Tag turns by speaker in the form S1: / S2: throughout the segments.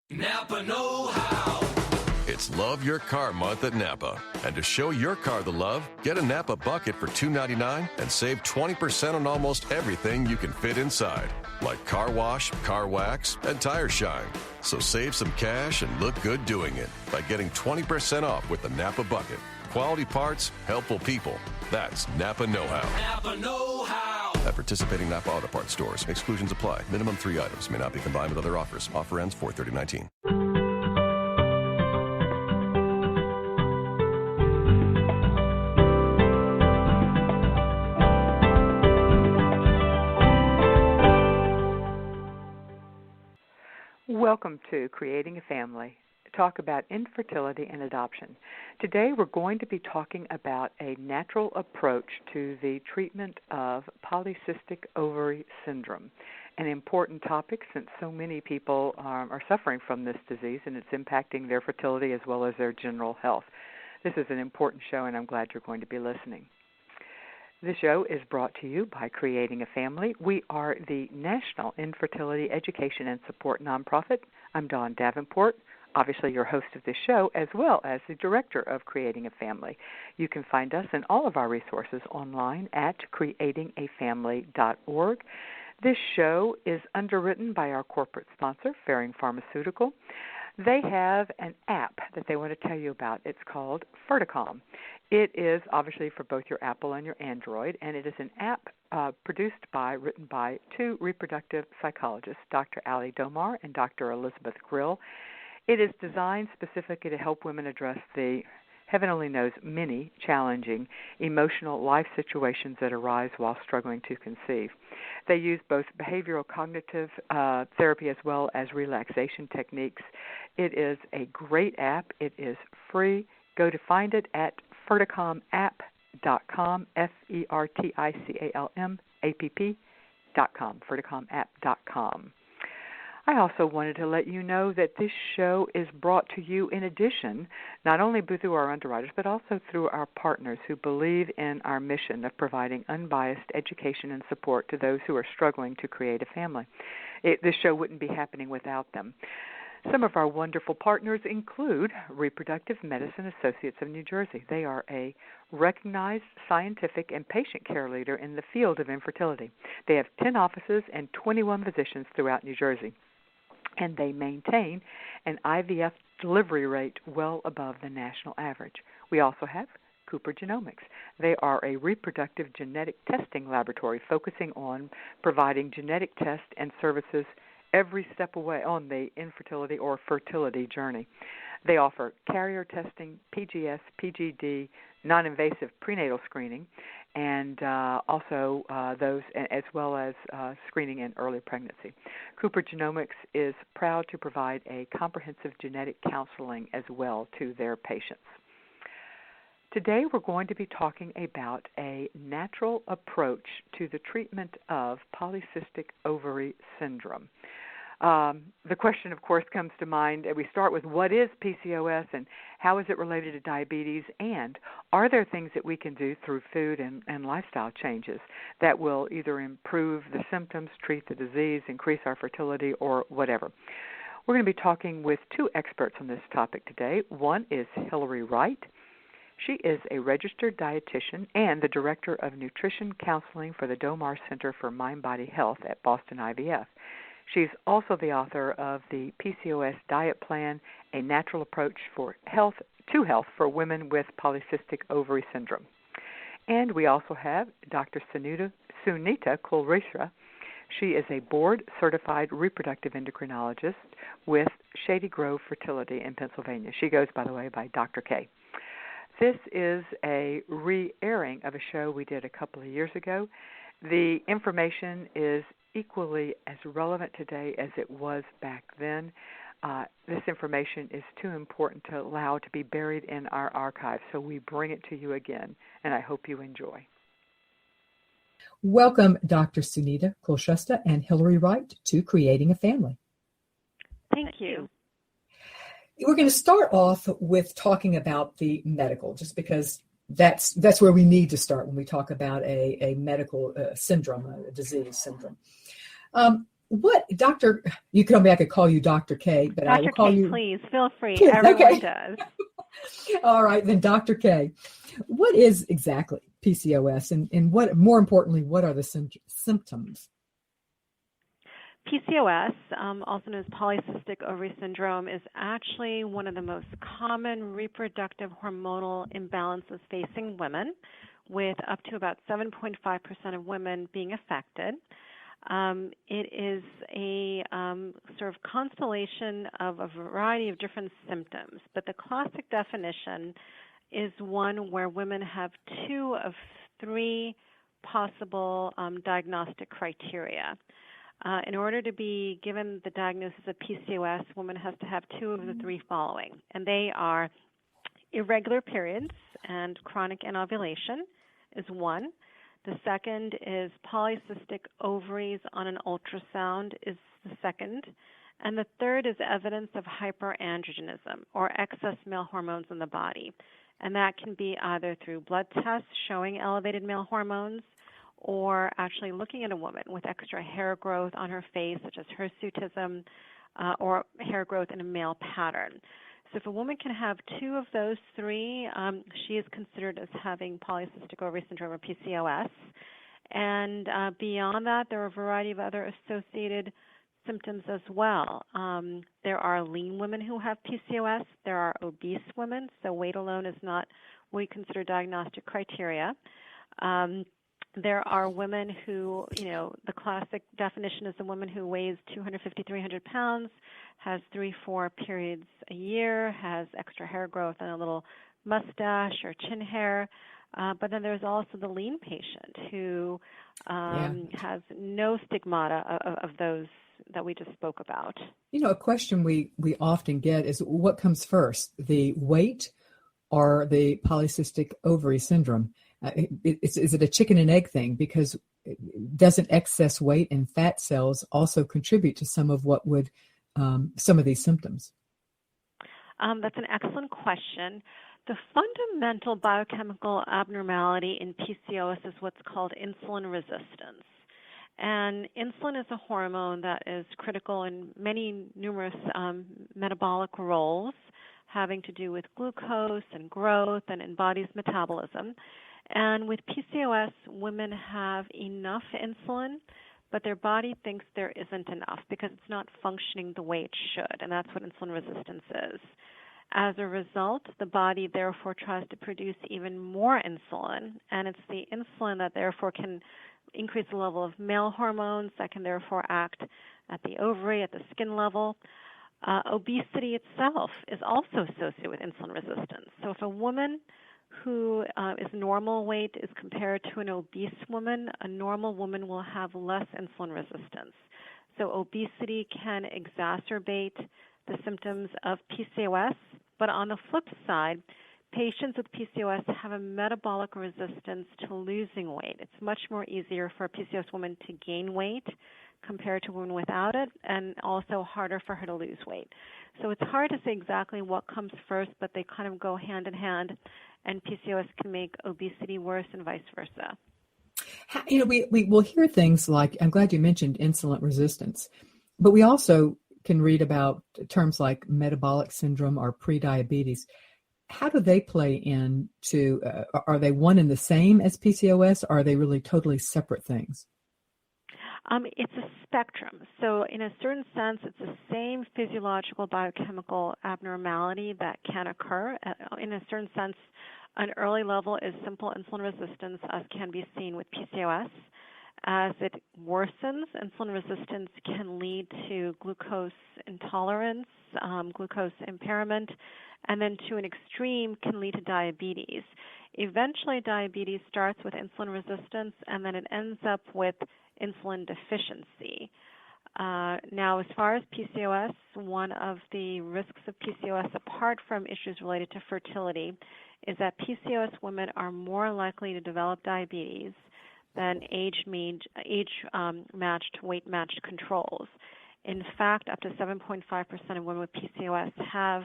S1: Napa know-how. It's Love Your Car Month at Napa. And to show your car the love, get a Napa bucket for $2.99 and save 20% on almost everything you can fit inside, like car wash, car wax, and tire shine. So save some cash and look good doing it by getting 20% off with the Napa bucket. Quality parts, helpful people. That's Napa know-how. Napa know-how. At participating Napa Auto Parts stores, exclusions apply. Minimum 3 items may not be combined with other offers. Offer ends 4/30/19.
S2: Welcome to Creating a Family. Talk about infertility and adoption. Today we're going to be talking about a natural approach to the treatment of polycystic ovary syndrome, an important topic since so many people are suffering from this disease and it's impacting their fertility as well as their general health. This is an important show and I'm glad you're going to be listening. The show is brought to you by Creating a Family. We are the National Infertility Education and Support Nonprofit. I'm Dawn Davenport, obviously your host of this show, as well as the director of Creating a Family. You can find us and all of our resources online at creatingafamily.org. This show is underwritten by our corporate sponsor, Ferring Pharmaceutical. They have an app that they want to tell you about. It's called Ferticom. It is obviously for both your Apple and your Android, and it is an app written by two reproductive psychologists, Dr. Ali Domar and Dr. Elizabeth Grill. It is designed specifically to help women address the, heaven only knows, many challenging emotional life situations that arise while struggling to conceive. They use both behavioral cognitive therapy as well as relaxation techniques. It is a great app. It is free. Go to find it at ferticomapp.com, ferticomapp.com, ferticomapp.com. I also wanted to let you know that this show is brought to you in addition, not only through our underwriters, but also through our partners who believe in our mission of providing unbiased education and support to those who are struggling to create a family. This show wouldn't be happening without them. Some of our wonderful partners include Reproductive Medicine Associates of New Jersey. They are a recognized scientific and patient care leader in the field of infertility. They have 10 offices and 21 physicians throughout New Jersey, and they maintain an IVF delivery rate well above the national average. We also have Cooper Genomics. They are a reproductive genetic testing laboratory focusing on providing genetic tests and services every step away on the infertility or fertility journey. They offer carrier testing, PGS, PGD, non-invasive prenatal screening, and also those, as well as screening in early pregnancy. Cooper Genomics is proud to provide a comprehensive genetic counseling as well to their patients. Today we're going to be talking about a natural approach to the treatment of polycystic ovary syndrome. The question, of course, comes to mind, and we start with what is PCOS and how is it related to diabetes, and are there things that we can do through food and lifestyle changes that will either improve the symptoms, treat the disease, increase our fertility, or whatever. We're going to be talking with two experts on this topic today. One is Hillary Wright. She is a registered dietitian and the director of nutrition counseling for the Domar Center for Mind-Body Health at Boston IVF. She's also the author of the PCOS Diet Plan, a natural approach to health for women with polycystic ovary syndrome. And we also have Dr. Sunita Kulresha. She is a board-certified reproductive endocrinologist with Shady Grove Fertility in Pennsylvania. She goes, by the way, by Dr. K. This is a re-airing of a show we did a couple of years ago. The information is equally as relevant today as it was back then. This information is too important to allow to be buried in our archives, so we bring it to you again, and I hope you enjoy.
S3: Welcome, Dr. Sunita Kulresha and Hillary Wright, to Creating a Family.
S2: Thank you.
S3: We're going to start off with talking about the medical, just because that's where we need to start when we talk about a medical syndrome, a disease syndrome. what, Doctor? You can tell me I could call you Dr. K, but I will
S4: Dr.
S3: call
S4: K,
S3: you.
S4: please feel free.
S3: Please,
S4: Everyone
S3: okay.
S4: does.
S3: All right, then, Dr. K. What is exactly PCOS, and what, more importantly, what are the symptoms?
S4: PCOS, also known as polycystic ovary syndrome, is actually one of the most common reproductive hormonal imbalances facing women, with up to about 7.5% of women being affected. It is a sort of constellation of a variety of different symptoms, but the classic definition is one where women have 2 of 3 possible diagnostic criteria. In order to be given the diagnosis of PCOS, a woman has to have 2 of the 3 following, and they are irregular periods and chronic anovulation is one. The second is polycystic ovaries on an ultrasound is the second. And the third is evidence of hyperandrogenism, or excess male hormones in the body. And that can be either through blood tests showing elevated male hormones, or actually looking at a woman with extra hair growth on her face, such as hirsutism, or hair growth in a male pattern. So if a woman can have 2 of those 3, she is considered as having polycystic ovary syndrome, or PCOS. And beyond that, there are a variety of other associated symptoms as well. There are lean women who have PCOS. There are obese women, so weight alone is not what we consider diagnostic criteria. There are women who, the classic definition is a woman who weighs 250, 300 pounds, has 3-4 periods a year, has extra hair growth and a little mustache or chin hair. But then there's also the lean patient who has no stigmata of those that we just spoke about.
S3: A question we often get is, what comes first, the weight or the polycystic ovary syndrome? Is it a chicken and egg thing? Because doesn't excess weight and fat cells also contribute to some of what would some of these symptoms?
S4: That's an excellent question. The fundamental biochemical abnormality in PCOS is what's called insulin resistance. And insulin is a hormone that is critical in numerous metabolic roles, having to do with glucose and growth and in body's metabolism. And with PCOS, women have enough insulin, but their body thinks there isn't enough because it's not functioning the way it should, and that's what insulin resistance is. As a result, the body therefore tries to produce even more insulin, and it's the insulin that therefore can increase the level of male hormones that can therefore act at the ovary, at the skin level. Obesity itself is also associated with insulin resistance. So if a woman who is normal weight is compared to an obese woman, a normal woman will have less insulin resistance. So obesity can exacerbate the symptoms of PCOS, but on the flip side, patients with PCOS have a metabolic resistance to losing weight. It's much more easier for a PCOS woman to gain weight compared to a woman without it, and also harder for her to lose weight. So it's hard to say exactly what comes first, but they kind of go hand in hand, and PCOS can make obesity worse and vice versa.
S3: We will hear things like, I'm glad you mentioned insulin resistance, but we also can read about terms like metabolic syndrome or prediabetes. How do they play into, are they one and the same as PCOS, or are they really totally separate things?
S4: It's a spectrum. So in a certain sense, it's the same physiological biochemical abnormality that can occur. In a certain sense, an early level is simple insulin resistance, as can be seen with PCOS. As it worsens, insulin resistance can lead to glucose intolerance, glucose impairment, and then to an extreme can lead to diabetes. Eventually, diabetes starts with insulin resistance, and then it ends up with insulin deficiency. Now, as far as PCOS, one of the risks of PCOS, apart from issues related to fertility, is that PCOS women are more likely to develop diabetes than age-matched, weight-matched controls. In fact, up to 7.5% of women with PCOS have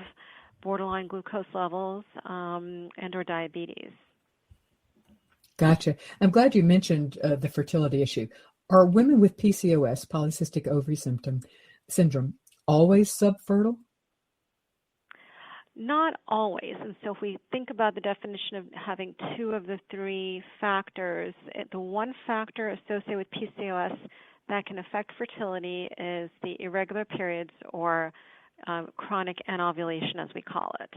S4: borderline glucose levels and or diabetes.
S3: Gotcha. I'm glad you mentioned the fertility issue. Are women with PCOS, polycystic ovary syndrome, always subfertile?
S4: Not always. And so if we think about the definition of having two of the three factors, the one factor associated with PCOS that can affect fertility is the irregular periods, or chronic anovulation, as we call it.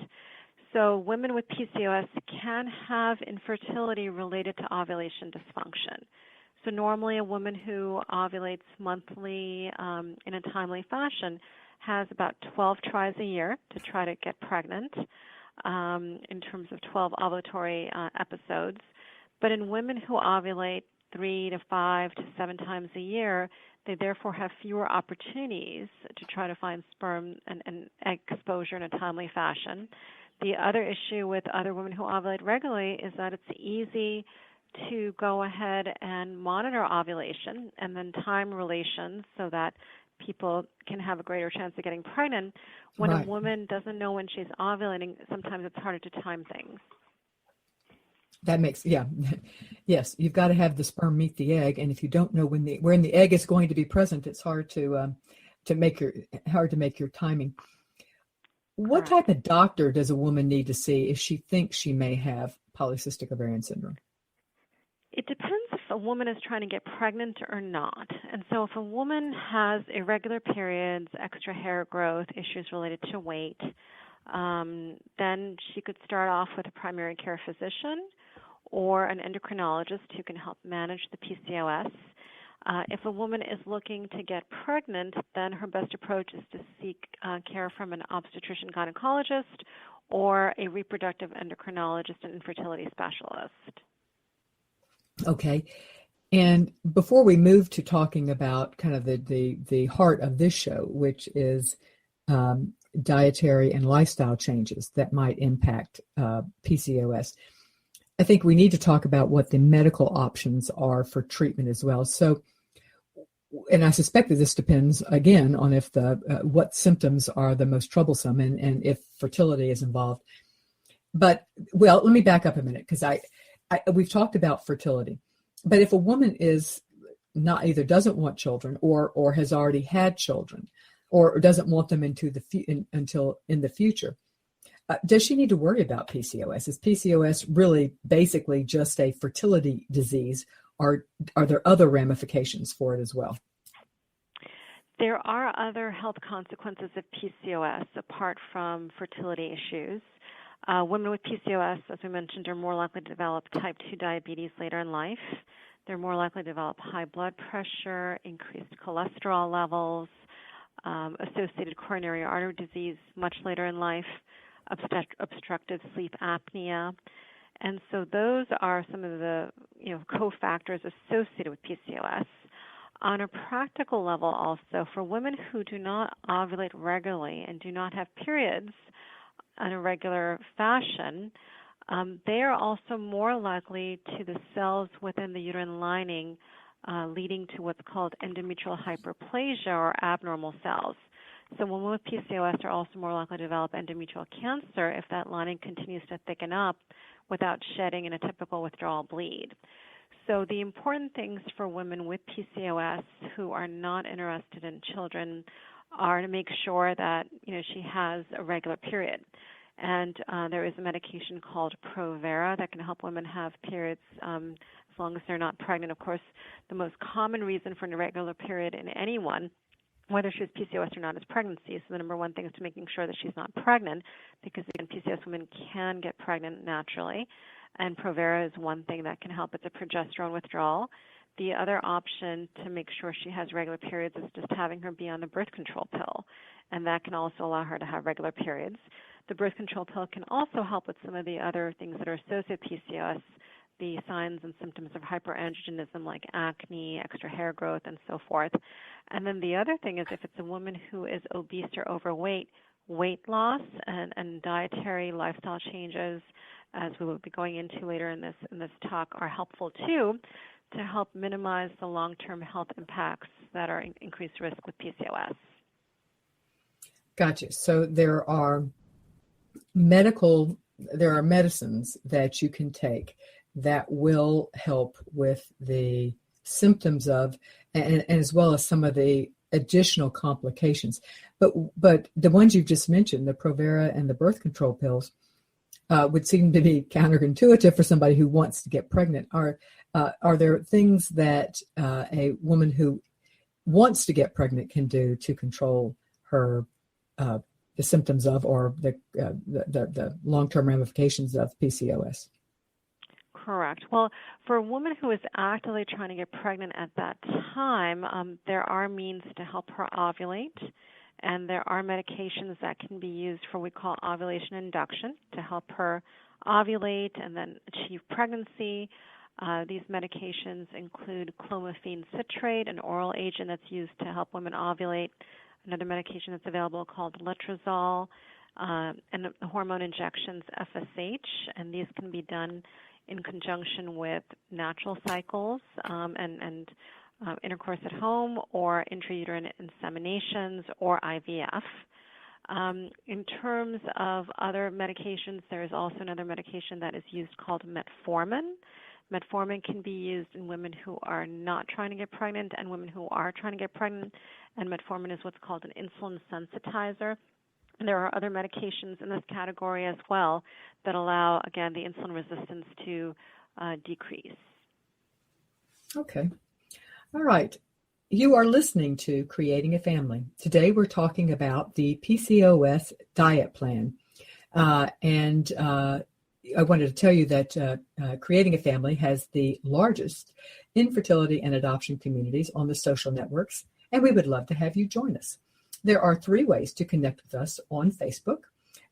S4: So women with PCOS can have infertility related to ovulation dysfunction. So normally a woman who ovulates monthly in a timely fashion has about 12 tries a year to try to get pregnant in terms of 12 ovulatory episodes. But in women who ovulate 3 to 5 to 7 times a year, they therefore have fewer opportunities to try to find sperm and egg exposure in a timely fashion. The other issue with other women who ovulate regularly is that it's easy to go ahead and monitor ovulation and then time relations so that people can have a greater chance of getting pregnant. When
S3: Right.
S4: a woman doesn't know when she's ovulating, sometimes it's harder to time things.
S3: That makes, yeah. Yes, you've got to have the sperm meet the egg, and if you don't know when the egg is going to be present, it's hard to make your timing. What
S4: Correct.
S3: type of doctor does a woman need to see if she thinks she may have polycystic ovarian syndrome?
S4: It depends if a woman is trying to get pregnant or not. And so if a woman has irregular periods, extra hair growth, issues related to weight, then she could start off with a primary care physician or an endocrinologist who can help manage the PCOS. If a woman is looking to get pregnant, then her best approach is to seek care from an obstetrician gynecologist or a reproductive endocrinologist and infertility specialist.
S3: Okay. And before we move to talking about kind of the heart of this show, which is dietary and lifestyle changes that might impact PCOS, I think we need to talk about what the medical options are for treatment as well. So, and I suspect that this depends, again, on if what symptoms are the most troublesome and if fertility is involved. But, well, let me back up a minute, because we've talked about fertility. But if a woman is not, either doesn't want children or has already had children or doesn't want them until in the future, does she need to worry about PCOS? Is PCOS really basically just a fertility disease, or are there other ramifications for it as well?
S4: There are other health consequences of PCOS apart from fertility issues. Women with PCOS, as we mentioned, are more likely to develop type 2 diabetes later in life. They're more likely to develop high blood pressure, increased cholesterol levels, associated coronary artery disease much later in life, obstructive sleep apnea. And so those are some of the cofactors associated with PCOS. On a practical level also, for women who do not ovulate regularly and do not have periods in a regular fashion, they are also more likely to the cells within the uterine lining leading to what's called endometrial hyperplasia or abnormal cells. So women with PCOS are also more likely to develop endometrial cancer if that lining continues to thicken up without shedding in a typical withdrawal bleed. So the important things for women with PCOS who are not interested in children are to make sure that she has a regular period. And there is a medication called Provera that can help women have periods as long as they're not pregnant. Of course, the most common reason for an irregular period in anyone, whether she has PCOS or not, is pregnancy. So the number one thing is to making sure that she's not pregnant, because again, PCOS women can get pregnant naturally. And Provera is one thing that can help. It's a progesterone withdrawal. The other option to make sure she has regular periods is just having her be on the birth control pill, and that can also allow her to have regular periods. The birth control pill can also help with some of the other things that are associated with PCOS, the signs and symptoms of hyperandrogenism like acne, extra hair growth, and so forth. And then the other thing is if it's a woman who is obese or overweight, weight loss and dietary lifestyle changes, as we will be going into later in this talk, are helpful too to help minimize the long-term health impacts that are increased risk with PCOS.
S3: Gotcha. So there are medicines that you can take that will help with the symptoms of, and as well as some of the additional complications. But the ones you've just mentioned, the Provera and the birth control pills, would seem to be counterintuitive for somebody who wants to get pregnant. Are there things that a woman who wants to get pregnant can do to control her the symptoms of, or the long-term ramifications of PCOS?
S4: Correct. Well, for a woman who is actively trying to get pregnant at that time, there are means to help her ovulate, and there are medications that can be used for what we call ovulation induction to help her ovulate and then achieve pregnancy. These medications include clomiphene citrate, an oral agent that's used to help women ovulate, another medication that's available called letrozole, and the hormone injections FSH, and these can be done in conjunction with natural cycles and intercourse at home, or intrauterine inseminations, or IVF. In terms of other medications, there is also another medication that is used called metformin. Metformin can be used in women who are not trying to get pregnant and women who are trying to get pregnant, and metformin is what's called an insulin sensitizer. And there are other medications in this category as well that allow, again, the insulin resistance to decrease.
S3: Okay. All right. You are listening to Creating a Family. Today we're talking about the PCOS diet plan. And I wanted to tell you that Creating a Family has the largest infertility and adoption communities on the social networks, and we would love to have you join us. There are 3 ways to connect with us on Facebook.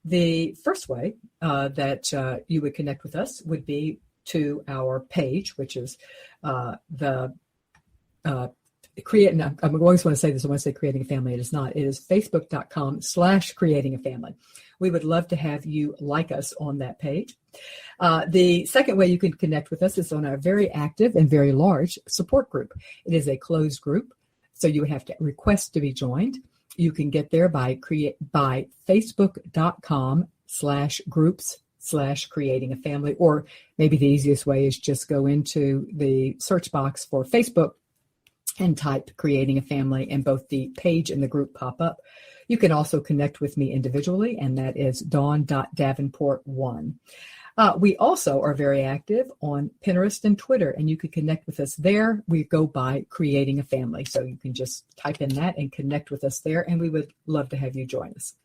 S3: The first way that you would connect with us would be to our page, which is create. I always want to say this. I want to say Creating a Family. It is not. It is facebook.com/creating a family. We would love to have you like us on that page. The second way you can connect with us is on our very active and very large support group. It is a closed group, so you would have to request to be joined. You can get there by facebook.com/groups/creating a family, or maybe the easiest way is just go into the search box for Facebook and type Creating a Family, and both the page and the group pop up. You can also connect with me individually, and that is dawn.davenport1. We also are very active on Pinterest and Twitter, and you can connect with us there. We go by Creating a Family, so you can just type in that and connect with us there, and we would love to have you join us.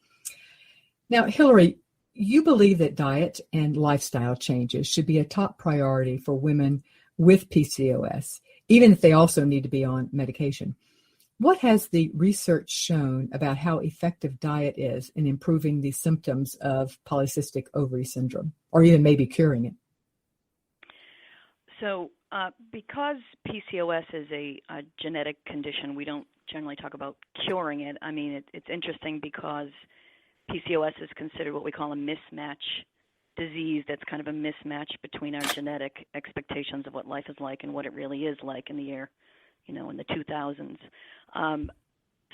S3: Now, Hillary, you believe that diet and lifestyle changes should be a top priority for women with PCOS, even if they also need to be on medication. What has the research shown about how effective diet is in improving the symptoms of polycystic ovary syndrome, or even maybe curing it?
S5: So because PCOS is a genetic condition, we don't generally talk about curing it. I mean, it's interesting because PCOS is considered what we call a mismatch disease. That's kind of a mismatch between our genetic expectations of what life is like and what it really is like in the year, in the 2000s.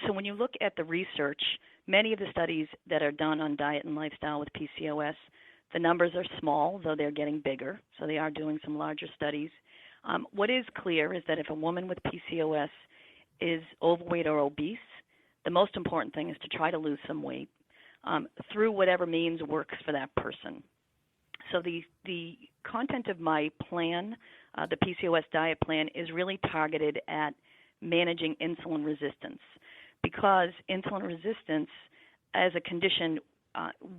S5: So when you look at the research, many of the studies that are done on diet and lifestyle with PCOS, the numbers are small, though they're getting bigger. So they are doing some larger studies. What is clear is that if a woman with PCOS is overweight or obese, the most important thing is to try to lose some weight through whatever means works for that person. So the content of my plan, the PCOS diet plan, is really targeted at managing insulin resistance, because insulin resistance as a condition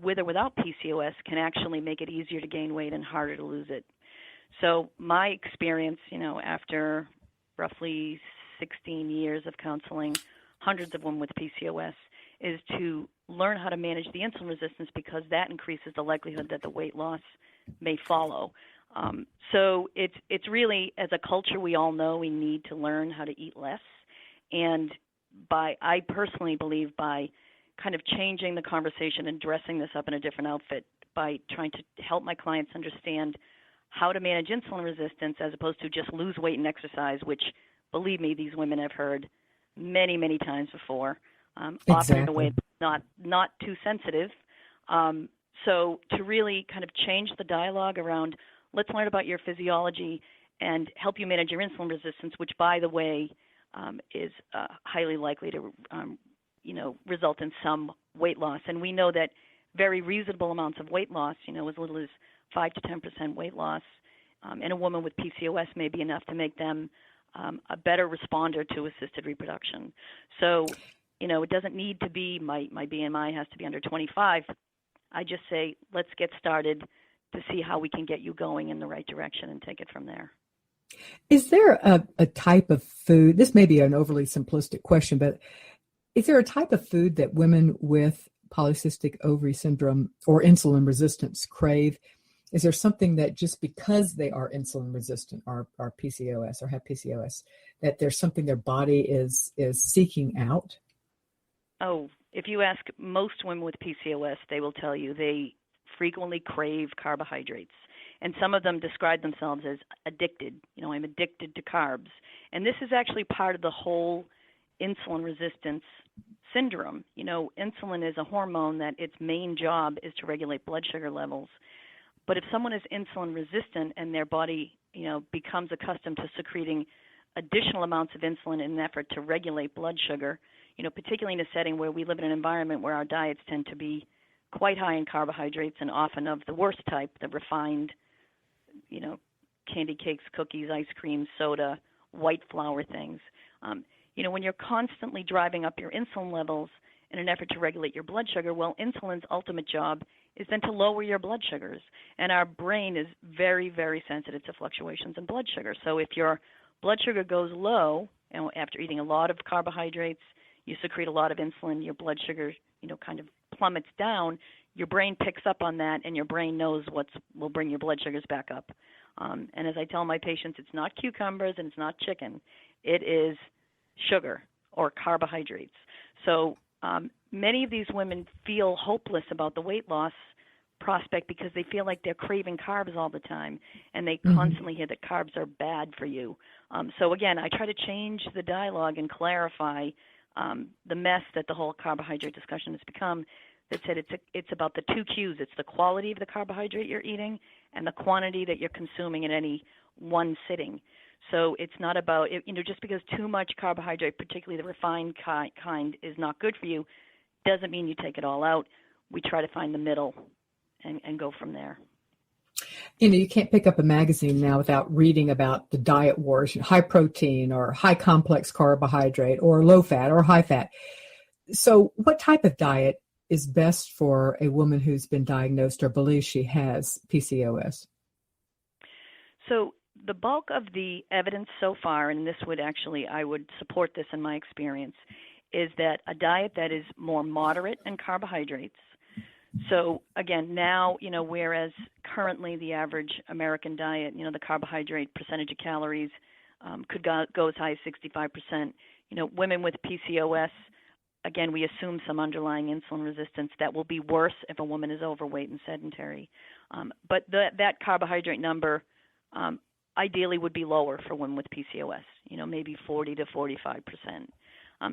S5: with or without PCOS can actually make it easier to gain weight and harder to lose it. So my experience, after roughly 16 years of counseling hundreds of women with PCOS, is to learn how to manage the insulin resistance, because that increases the likelihood that the weight loss may follow. So it's really, as a culture, we all know we need to learn how to eat less. And I personally believe by kind of changing the conversation and dressing this up in a different outfit, by trying to help my clients understand how to manage insulin resistance as opposed to just lose weight and exercise, which, believe me, these women have heard many, many times before, often in a way that's not too sensitive. So to really kind of change the dialogue around, let's learn about your physiology and help you manage your insulin resistance, which, by the way, is highly likely to, result in some weight loss. And we know that very reasonable amounts of weight loss, as little as 5 to 10% weight loss in a woman with PCOS may be enough to make them a better responder to assisted reproduction. So, it doesn't need to be, my BMI has to be under 25. I just say, let's get started to see how we can get you going in the right direction and take it from there.
S3: Is there a type of food, this may be an overly simplistic question, but is there a type of food that women with polycystic ovary syndrome or insulin resistance crave? Is there something that just because they are insulin resistant or PCOS or have PCOS, that there's something their body is seeking out?
S5: Oh, if you ask most women with PCOS, they will tell you they frequently crave carbohydrates. And some of them describe themselves as addicted. I'm addicted to carbs. And this is actually part of the whole insulin resistance syndrome. Insulin is a hormone that its main job is to regulate blood sugar levels. But if someone is insulin resistant and their body, becomes accustomed to secreting additional amounts of insulin in an effort to regulate blood sugar, particularly in a setting where we live in an environment where our diets tend to be quite high in carbohydrates and often of the worst type, the refined, candy cakes, cookies, ice cream, soda, white flour things. When you're constantly driving up your insulin levels in an effort to regulate your blood sugar, well, insulin's ultimate job is then to lower your blood sugars. And our brain is very, very sensitive to fluctuations in blood sugar. So if your blood sugar goes low, after eating a lot of carbohydrates, you secrete a lot of insulin, your blood sugar, kind of plummets down, your brain picks up on that, and your brain knows what will bring your blood sugars back up. And as I tell my patients, it's not cucumbers and it's not chicken. It is sugar or carbohydrates. So many of these women feel hopeless about the weight loss prospect because they feel like they're craving carbs all the time, and they constantly hear that carbs are bad for you. So again, I try to change the dialogue and clarify the mess that the whole carbohydrate discussion has become. That said, it's about the two Qs. It's the quality of the carbohydrate you're eating and the quantity that you're consuming in any one sitting. So it's not about, just because too much carbohydrate, particularly the refined kind, is not good for you, doesn't mean you take it all out. We try to find the middle and go from there.
S3: You can't pick up a magazine now without reading about the diet wars, high protein or high complex carbohydrate or low fat or high fat. So what type of diet is best for a woman who's been diagnosed or believes she has PCOS?
S5: So the bulk of the evidence so far, and this would actually, I would support this in my experience, is that a diet that is more moderate in carbohydrates. So again, now, whereas currently the average American diet, the carbohydrate percentage of calories could go as high as 65%. Women with PCOS, again, we assume some underlying insulin resistance that will be worse if a woman is overweight and sedentary. But that carbohydrate number ideally would be lower for women with PCOS, maybe 40 to 45%.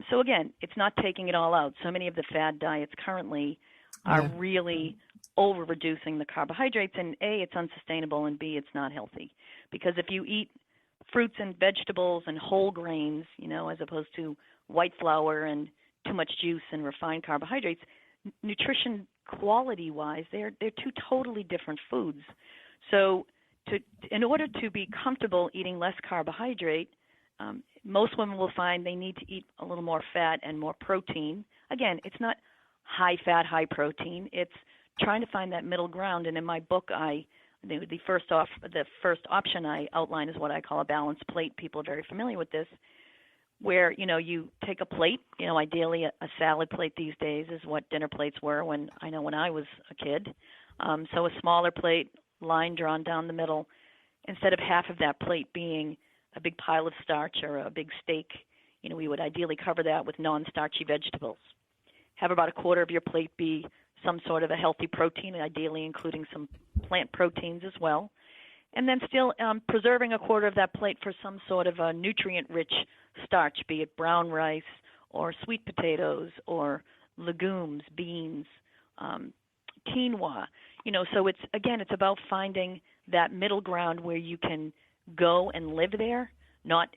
S5: So again, it's not taking it all out. So many of the fad diets currently are really over-reducing the carbohydrates, and A, it's unsustainable, and B, it's not healthy. Because if you eat fruits and vegetables and whole grains, as opposed to white flour and too much juice and refined carbohydrates, nutrition quality-wise, they're two totally different foods. So in order to be comfortable eating less carbohydrate, most women will find they need to eat a little more fat and more protein. Again, it's not high fat, high protein. It's trying to find that middle ground. And in my book, the first option I outline is what I call a balanced plate. People are very familiar with this, where you take a plate. Ideally a salad plate these days is what dinner plates were when I was a kid. So a smaller plate, line drawn down the middle. Instead of half of that plate being a big pile of starch or a big steak, we would ideally cover that with non-starchy vegetables. Have about a quarter of your plate be some sort of a healthy protein, ideally including some plant proteins as well. And then still preserving a quarter of that plate for some sort of a nutrient-rich starch, be it brown rice or sweet potatoes or legumes, beans, quinoa. So it's about finding that middle ground where you can go and live there, not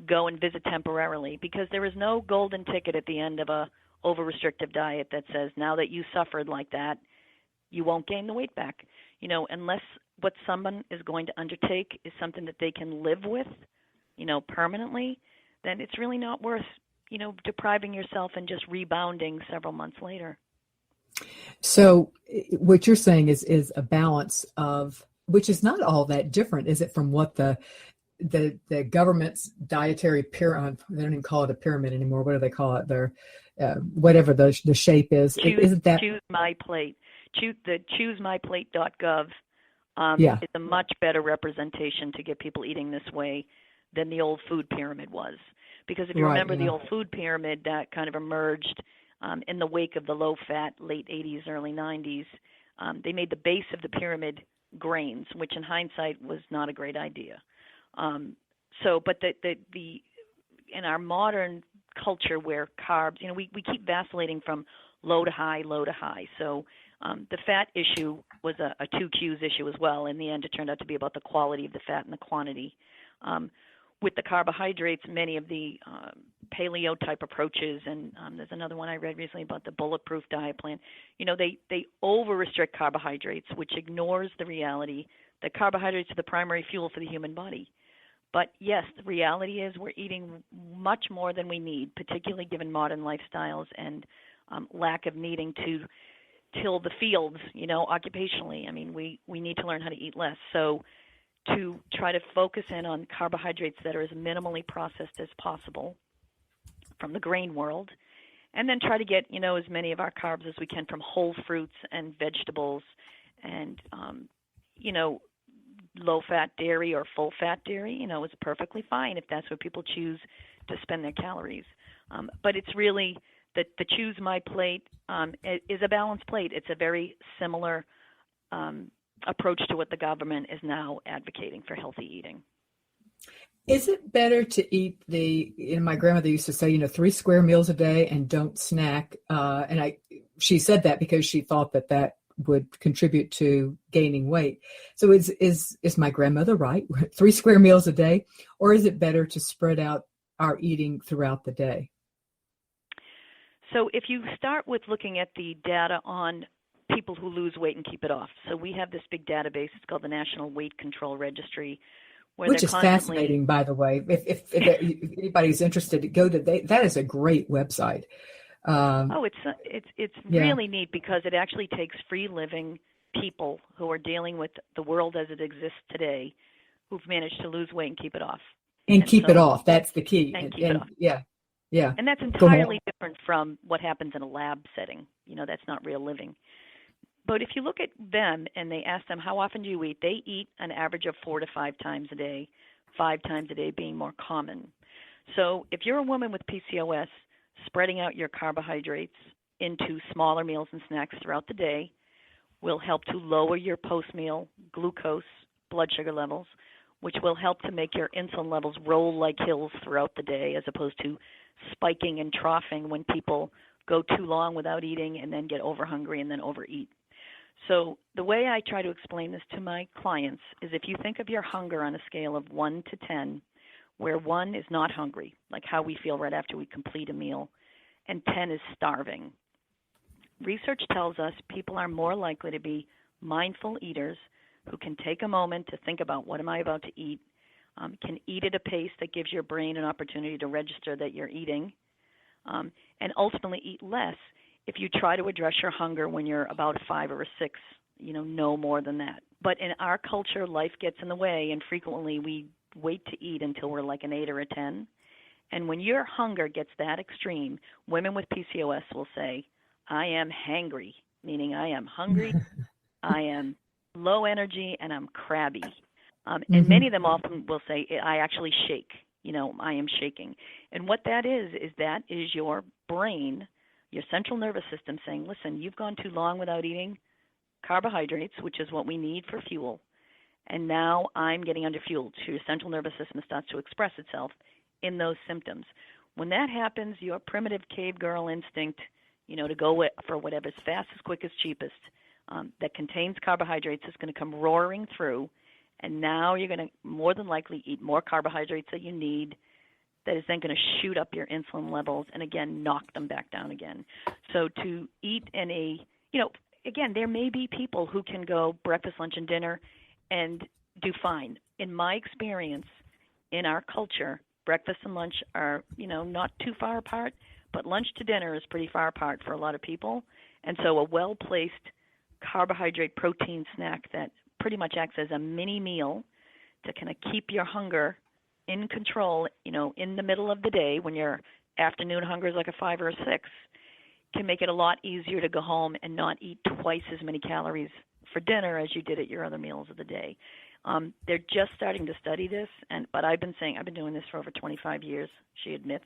S5: go and visit temporarily, because there is no golden ticket at the end of a over-restrictive diet that says now that you suffered like that, you won't gain the weight back. Unless what someone is going to undertake is something that they can live with, permanently, then it's really not worth, depriving yourself and just rebounding several months later.
S3: So what you're saying is a balance of, which is not all that different, is it, from what the government's dietary pyramid, they don't even call it a pyramid anymore. What do they call it? Their whatever the shape is. Isn't that
S5: Choose My Plate? The choosemyplate.gov is a much better representation to get people eating this way than the old food pyramid was. Because if you remember the old food pyramid that kind of emerged in the wake of the low-fat late 80s, early 90s, they made the base of the pyramid grains, which in hindsight was not a great idea. But the in our modern culture where carbs, we keep vacillating from low to high, low to high. So the fat issue was a 2Qs issue as well. In the end, it turned out to be about the quality of the fat and the quantity. With the carbohydrates, many of the paleo-type approaches, and there's another one I read recently about the bulletproof diet plan, they over-restrict carbohydrates, which ignores the reality that carbohydrates are the primary fuel for the human body. But yes, the reality is we're eating much more than we need, particularly given modern lifestyles and lack of needing to till the fields, occupationally. I mean, we need to learn how to eat less. So to try to focus in on carbohydrates that are as minimally processed as possible from the grain world, and then try to get, as many of our carbs as we can from whole fruits and vegetables and, low-fat dairy or full-fat dairy, is perfectly fine if that's where people choose to spend their calories. But it's really the Choose My Plate is a balanced plate. It's a very similar approach to what the government is now advocating for healthy eating.
S3: Is it better to eat my grandmother used to say, 3 square meals a day and don't snack. She said that because she thought that would contribute to gaining weight. So is my grandmother right? 3 square meals a day, or is it better to spread out our eating throughout the day?
S5: So if you start with looking at the data on people who lose weight and keep it off. So we have this big database. It's called the National Weight Control Registry.
S3: Which is fascinating, by the way. If anybody's interested, go to that is a great website.
S5: It's really neat because it actually takes free living people who are dealing with the world as it exists today, who've managed to lose weight and keep it off.
S3: And keep it off. That's the key.
S5: And keep it off.
S3: Yeah.
S5: And that's entirely different from what happens in a lab setting. That's not real living. But if you look at them and they ask them, how often do you eat? They eat an average of 4 to 5 times a day, 5 times a day being more common. So if you're a woman with PCOS, spreading out your carbohydrates into smaller meals and snacks throughout the day will help to lower your post-meal glucose blood sugar levels, which will help to make your insulin levels roll like hills throughout the day as opposed to spiking and troughing when people go too long without eating and then get over-hungry and then overeat. So the way I try to explain this to my clients is if you think of your hunger on a scale of 1 to 10, where 1 is not hungry, like how we feel right after we complete a meal, and 10 is starving. Research tells us people are more likely to be mindful eaters who can take a moment to think about what am I about to eat, can eat at a pace that gives your brain an opportunity to register that you're eating, and ultimately eat less if you try to address your hunger when you're about a 5 or a 6, no more than that. But in our culture, life gets in the way, and frequently we wait to eat until we're like an 8 or a 10. And when your hunger gets that extreme, women with PCOS will say, I am hangry, meaning I am hungry, I am low energy, and I'm crabby. And many of them often will say, I actually shake, I am shaking. And what that is your brain, your central nervous system saying, listen, you've gone too long without eating carbohydrates, which is what we need for fuel, and now I'm getting underfueled. So your central nervous system starts to express itself in those symptoms. When that happens, your primitive cave girl instinct, to go for whatever's fastest, quickest, cheapest, that contains carbohydrates is going to come roaring through, And now you're going to more than likely eat more carbohydrates that you need, that is then going to shoot up your insulin levels and, again, knock them back down again. So to eat in a, again, there may be people who can go breakfast, lunch, and dinner and do fine. In my experience, in our culture, breakfast and lunch are, not too far apart, but lunch to dinner is pretty far apart for a lot of people. And so a well-placed carbohydrate protein snack that pretty much acts as a mini meal to kind of keep your hunger in control, in the middle of the day when your afternoon hunger is like a 5 or a 6, can make it a lot easier to go home and not eat twice as many calories for dinner as you did at your other meals of the day. They're just starting to study this, but I've been doing this for over 25 years, she admits.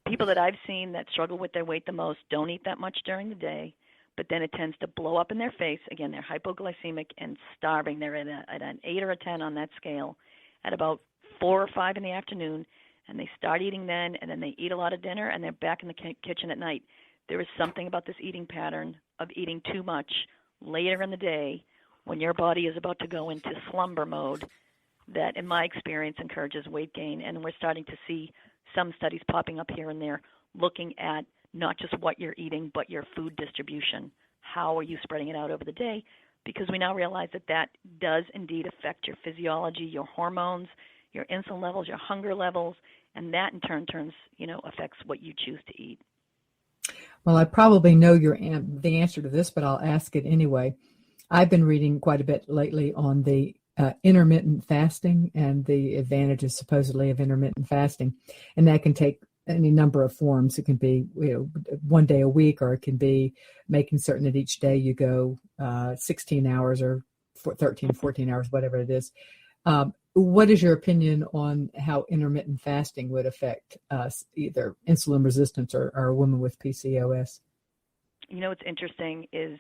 S5: People that I've seen that struggle with their weight the most don't eat that much during the day, but then it tends to blow up in their face. Again, they're hypoglycemic and starving. They're at an 8 or a 10 on that scale at about 4 or 5 in the afternoon, and they start eating then, and then they eat a lot of dinner, and they're back in the kitchen at night. There is something about this eating pattern of eating too much later in the day when your body is about to go into slumber mode that, in my experience, encourages weight gain. And we're starting to see some studies popping up here and there looking at not just what you're eating, but your food distribution. How are you spreading it out over the day? Because we now realize that does indeed affect your physiology, your hormones, your insulin levels, your hunger levels, and that in turn affects what you choose to eat.
S3: Well, I probably know the answer to this, but I'll ask it anyway. I've been reading quite a bit lately on the intermittent fasting and the advantages supposedly of intermittent fasting, and that can take any number of forms. It can be 1 day a week, or it can be making certain that each day you go 16 hours or 13, 14 hours, whatever it is. What is your opinion on how intermittent fasting would affect either insulin resistance or a woman with PCOS?
S5: What's interesting is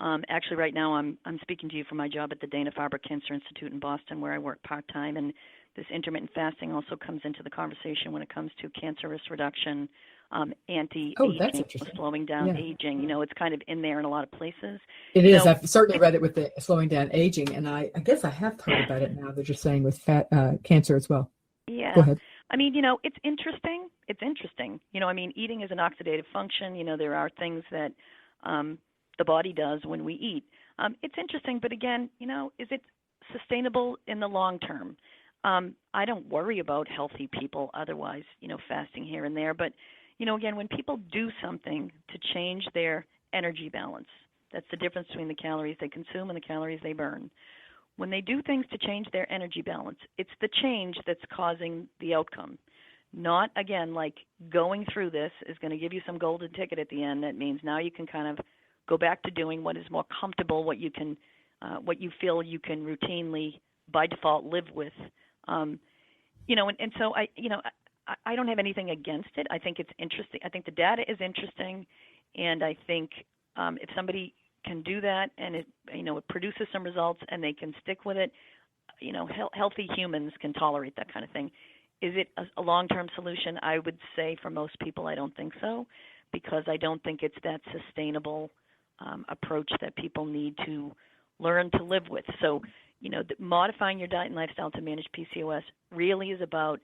S5: actually right now I'm speaking to you from my job at the Dana-Farber Cancer Institute in Boston, where I work part-time, and this intermittent fasting also comes into the conversation when it comes to cancer risk reduction, anti-aging, slowing down aging. It's kind of in there in a lot of places.
S3: It is. I've certainly read it with the slowing down aging, and I guess I have heard about it now that you're saying with cancer as well.
S5: Yeah.
S3: Go ahead.
S5: It's interesting. It's interesting. Eating is an oxidative function. There are things that the body does when we eat. It's interesting, but again, is it sustainable in the long term? I don't worry about healthy people otherwise, fasting here and there. But, again, when people do something to change their energy balance, that's the difference between the calories they consume and the calories they burn. When they do things to change their energy balance, it's the change that's causing the outcome. Not, again, like going through this is going to give you some golden ticket at the end. That means now you can kind of go back to doing what is more comfortable, what you feel you can routinely, by default, live with. So I don't have anything against it. I think it's interesting. I think the data is interesting, and I think if somebody can do that and it produces some results and they can stick with it, healthy humans can tolerate that kind of thing. Is it a long-term solution? I would say for most people, I don't think so, because I don't think it's that sustainable approach that people need to learn to live with. So, modifying your diet and lifestyle to manage PCOS really is about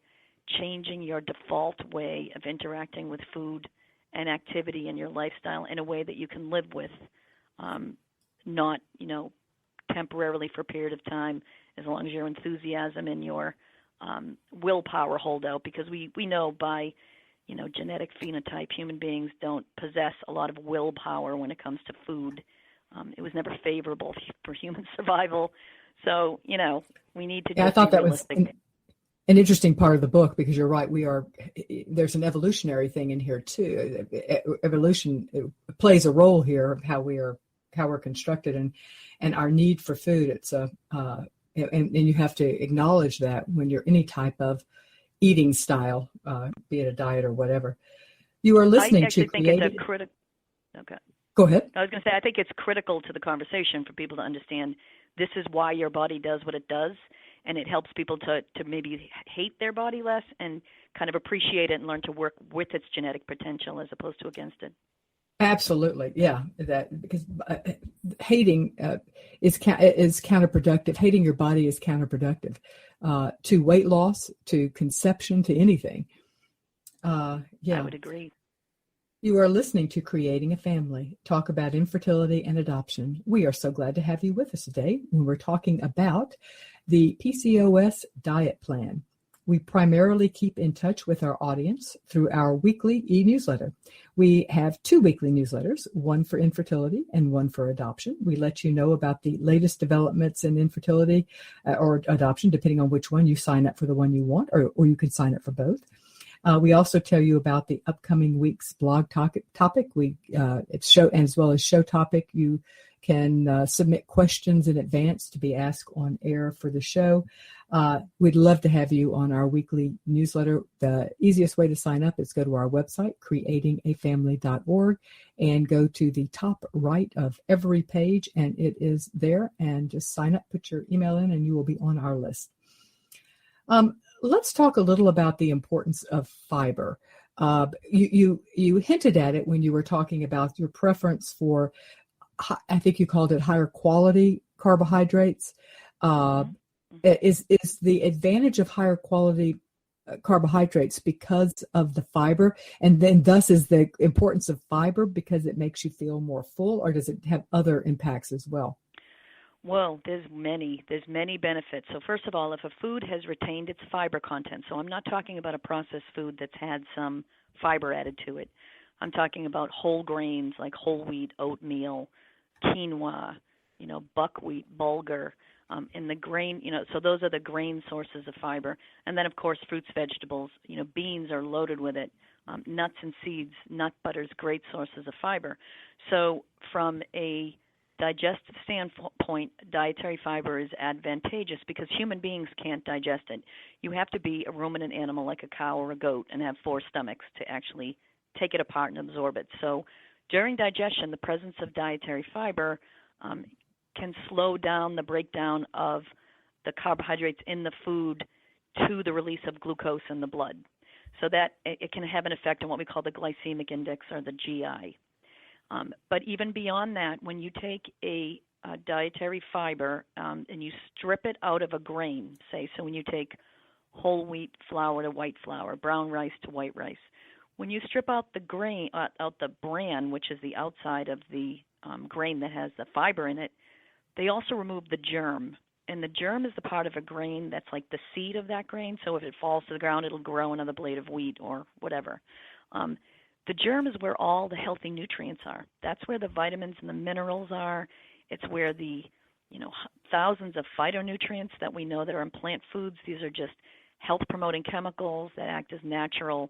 S5: changing your default way of interacting with food and activity in your lifestyle in a way that you can live with, not, temporarily for a period of time, as long as your enthusiasm and your willpower hold out, because we know by, genetic phenotype, human beings don't possess a lot of willpower when it comes to food. It was never favorable for human survival. So, we need to just
S3: I thought
S5: be
S3: that
S5: realistic.
S3: was an interesting part of the book, because you're right. There's an evolutionary thing in here too. Evolution plays a role here of how we're constructed and our need for food. It's and you have to acknowledge that when you're any type of eating style, be it a diet or whatever. You are listening to Creative.
S5: Okay.
S3: Go ahead.
S5: I was going to say, I think it's critical to the conversation for people to understand this is why your body does what it does, and it helps people to maybe hate their body less and kind of appreciate it and learn to work with its genetic potential as opposed to against it.
S3: Absolutely, yeah. That because hating is counterproductive. Hating your body is counterproductive to weight loss, to conception, to anything.
S5: I would agree.
S3: You are listening to Creating a Family, talk about infertility and adoption. We are so glad to have you with us today when we're talking about the PCOS diet plan. We primarily keep in touch with our audience through our weekly e-newsletter. We have 2 weekly newsletters, one for infertility and one for adoption. We let you know about the latest developments in infertility or adoption, depending on which one you sign up for, the one you want, or you can sign up for both. We also tell you about the upcoming week's blog topic. It's show, as well as show topic. You can submit questions in advance to be asked on air for the show. We'd love to have you on our weekly newsletter. The easiest way to sign up is go to our website, creatingafamily.org, and go to the top right of every page, and it is there. And just sign up, put your email in, and you will be on our list. Let's talk a little about the importance of fiber. You hinted at it when you were talking about your preference for, I think you called it higher quality carbohydrates. Is the advantage of higher quality carbohydrates because of the fiber, and then thus is the importance of fiber because it makes you feel more full, or does it have other impacts as well?
S5: Well, there's many benefits. So first of all, if a food has retained its fiber content, so I'm not talking about a processed food that's had some fiber added to it. I'm talking about whole grains like whole wheat, oatmeal, quinoa, buckwheat, bulgur, and the grain, so those are the grain sources of fiber. And then, of course, fruits, vegetables, beans are loaded with it. Nuts and seeds, nut butters, great sources of fiber. So from a digestive standpoint, dietary fiber is advantageous because human beings can't digest it. You have to be a ruminant animal like a cow or a goat and have 4 stomachs to actually take it apart and absorb it. So during digestion, the presence of dietary fiber can slow down the breakdown of the carbohydrates in the food to the release of glucose in the blood. So that it can have an effect on what we call the glycemic index or the GI. But even beyond that, when you take a dietary fiber and you strip it out of a grain, so when you take whole wheat flour to white flour, brown rice to white rice, when you strip out the grain, out the bran, which is the outside of the grain that has the fiber in it, they also remove the germ. And the germ is the part of a grain that's like the seed of that grain. So if it falls to the ground, it'll grow another blade of wheat or whatever. The germ is where all the healthy nutrients are. That's where the vitamins and the minerals are. It's where the, thousands of phytonutrients that we know that are in plant foods. These are just health-promoting chemicals that act as natural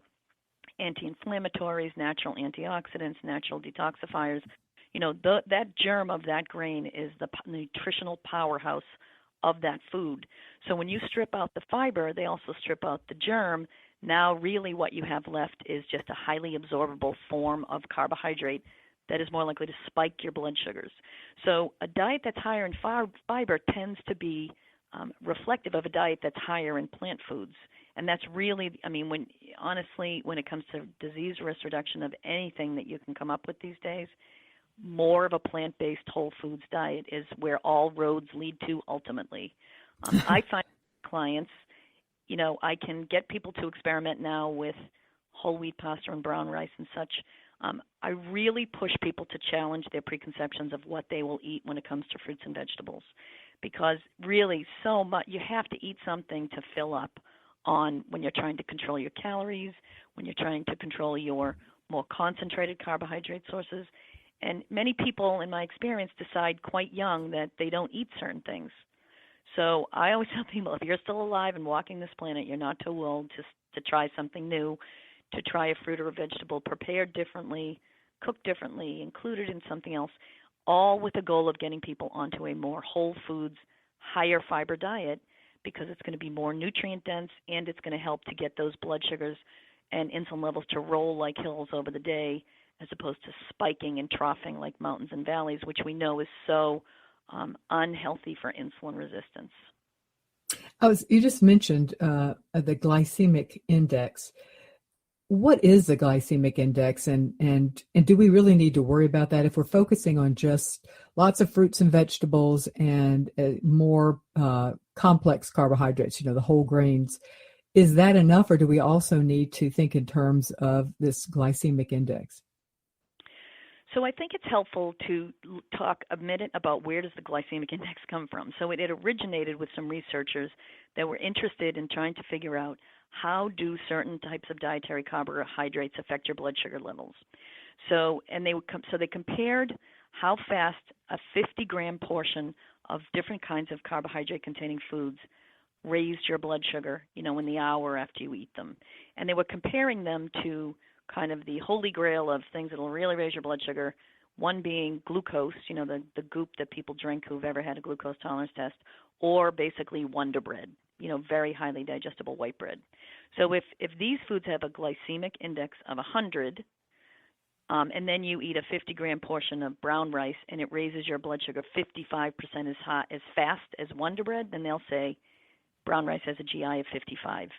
S5: anti-inflammatories, natural antioxidants, natural detoxifiers. That germ of that grain is the nutritional powerhouse of that food. So when you strip out the fiber, they also strip out the germ. Now really what you have left is just a highly absorbable form of carbohydrate that is more likely to spike your blood sugars. So a diet that's higher in fiber tends to be reflective of a diet that's higher in plant foods. And that's really, when it comes to disease risk reduction of anything that you can come up with these days, more of a plant-based whole foods diet is where all roads lead to ultimately. I find clients, I can get people to experiment now with whole wheat pasta and brown rice and such. I really push people to challenge their preconceptions of what they will eat when it comes to fruits and vegetables, because really so much you have to eat something to fill up on when you're trying to control your calories, when you're trying to control your more concentrated carbohydrate sources. And many people, in my experience, decide quite young that they don't eat certain things. So I always tell people, if you're still alive and walking this planet, you're not too old to try something new, to try a fruit or a vegetable prepared differently, cooked differently, included in something else, all with the goal of getting people onto a more whole foods, higher fiber diet, because it's going to be more nutrient dense and it's going to help to get those blood sugars and insulin levels to roll like hills over the day, as opposed to spiking and troughing like mountains and valleys, which we know is so unhealthy for insulin resistance.
S3: You just mentioned the glycemic index. what is the glycemic index, and do we really need to worry about that if we're focusing on just lots of fruits and vegetables and more complex carbohydrates, the whole grains? Is that enough, or do we also need to think in terms of this glycemic index?
S5: So I think it's helpful to talk a minute about where does the glycemic index come from. So it originated with some researchers that were interested in trying to figure out how do certain types of dietary carbohydrates affect your blood sugar levels. So they compared how fast a 50-gram portion of different kinds of carbohydrate-containing foods raised your blood sugar, in the hour after you eat them. And they were comparing them to kind of the holy grail of things that will really raise your blood sugar, one being glucose, the goop that people drink who've ever had a glucose tolerance test, or basically Wonder Bread, very highly digestible white bread. So if these foods have a glycemic index of 100, and then you eat a 50-gram portion of brown rice and it raises your blood sugar 55% as fast as Wonder Bread, then they'll say brown rice has a GI of 55.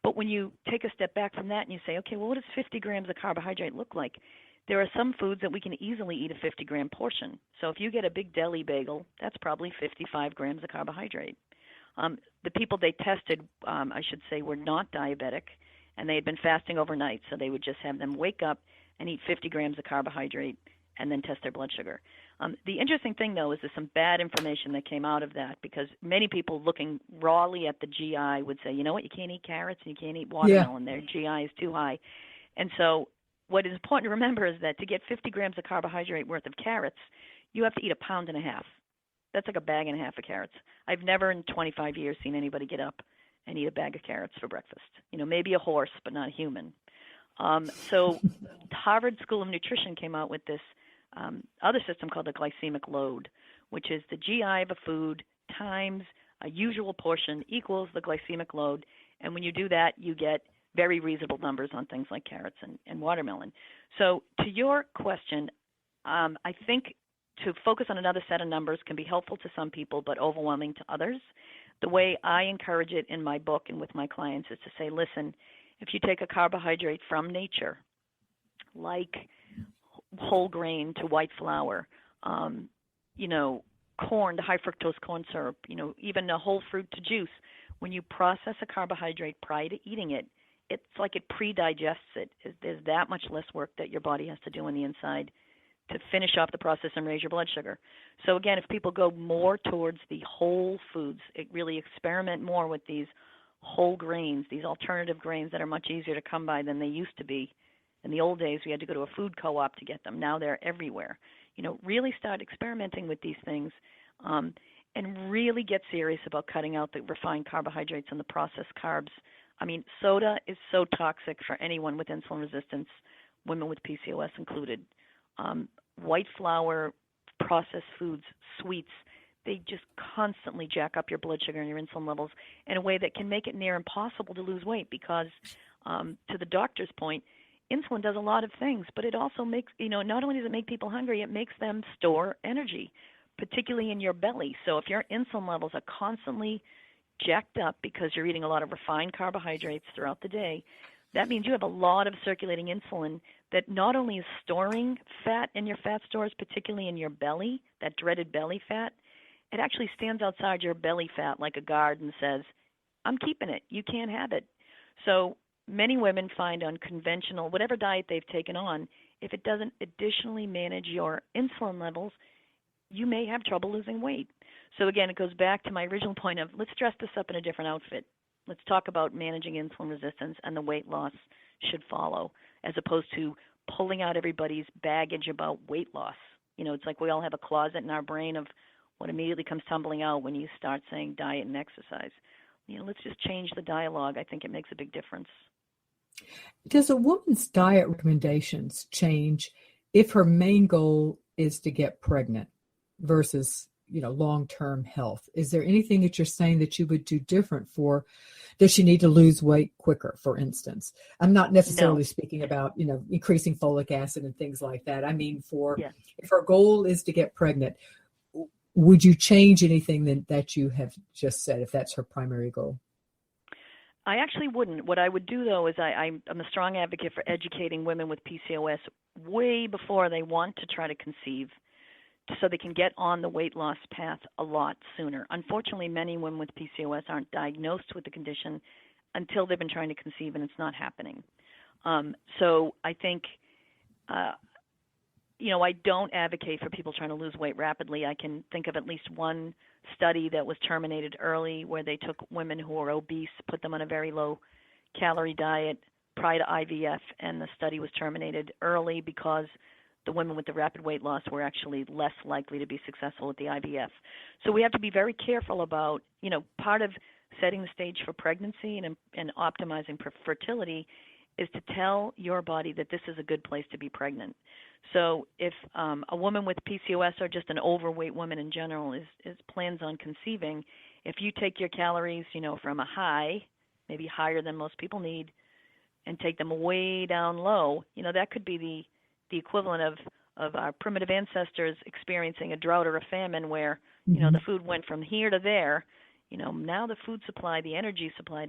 S5: But when you take a step back from that and you say, okay, well, what does 50 grams of carbohydrate look like? There are some foods that we can easily eat a 50-gram portion. So if you get a big deli bagel, that's probably 55 grams of carbohydrate. The people they tested, I should say, were not diabetic, and they had been fasting overnight, so they would just have them wake up and eat 50 grams of carbohydrate and then test their blood sugar. The interesting thing, though, is there's some bad information that came out of that, because many people looking rawly at the GI would say, you know what, you can't eat carrots and you can't eat watermelon. Yeah. Their GI is too high. And so what is important to remember is that to get 50 grams of carbohydrate worth of carrots, you have to eat 1.5 pounds. That's like 1.5 bags of carrots. I've never in 25 years seen anybody get up and eat a bag of carrots for breakfast. Maybe a horse, but not a human. So Harvard School of Nutrition came out with this other system called the glycemic load, which is the GI of a food times a usual portion equals the glycemic load. And when you do that, you get very reasonable numbers on things like carrots and watermelon. So to your question, I think to focus on another set of numbers can be helpful to some people, but overwhelming to others. The way I encourage it in my book and with my clients is to say, listen, if you take a carbohydrate from nature, like whole grain to white flour, corn to high fructose corn syrup, even a whole fruit to juice, when you process a carbohydrate prior to eating it, it's like it pre-digests it. There's that much less work that your body has to do on the inside to finish off the process and raise your blood sugar. So again, if people go more towards the whole foods, really experiment more with these whole grains, these alternative grains that are much easier to come by than they used to be. In the old days, we had to go to a food co-op to get them. Now they're everywhere. Really start experimenting with these things and really get serious about cutting out the refined carbohydrates and the processed carbs. I mean, soda is so toxic for anyone with insulin resistance, women with PCOS included. White flour, processed foods, sweets, they just constantly jack up your blood sugar and your insulin levels in a way that can make it near impossible to lose weight because, to the doctor's point, insulin does a lot of things, but it also makes, not only does it make people hungry, it makes them store energy, particularly in your belly. So if your insulin levels are constantly jacked up because you're eating a lot of refined carbohydrates throughout the day, that means you have a lot of circulating insulin that not only is storing fat in your fat stores, particularly in your belly, that dreaded belly fat, it actually stands outside your belly fat like a guard and says, I'm keeping it. You can't have it. So many women find on conventional, whatever diet they've taken on, if it doesn't additionally manage your insulin levels, you may have trouble losing weight. So again, it goes back to my original point of let's dress this up in a different outfit. Let's talk about managing insulin resistance, and the weight loss should follow, as opposed to pulling out everybody's baggage about weight loss. It's like we all have a closet in our brain of what immediately comes tumbling out when you start saying diet and exercise. Let's just change the dialogue. I think it makes a big difference.
S3: Does a woman's diet recommendations change if her main goal is to get pregnant versus, long-term health? Is there anything that you're saying that you would do different for? Does she need to lose weight quicker, for instance? I'm not necessarily speaking about, increasing folic acid and things like that. I mean, if her goal is to get pregnant, would you change anything that you have just said if that's her primary goal?
S5: I actually wouldn't. What I would do, though, is I'm a strong advocate for educating women with PCOS way before they want to try to conceive, so they can get on the weight loss path a lot sooner. Unfortunately, many women with PCOS aren't diagnosed with the condition until they've been trying to conceive, and it's not happening. So I think, I don't advocate for people trying to lose weight rapidly. I can think of at least one study that was terminated early where they took women who were obese, put them on a very low-calorie diet prior to IVF, and the study was terminated early because the women with the rapid weight loss were actually less likely to be successful with the IVF. So we have to be very careful about, part of setting the stage for pregnancy and optimizing fertility is to tell your body that this is a good place to be pregnant. So if a woman with PCOS or just an overweight woman in general is plans on conceiving, if you take your calories, from a high, maybe higher than most people need, and take them way down low, that could be the equivalent of our primitive ancestors experiencing a drought or a famine where, the food went from here to there. Now the food supply, the energy supply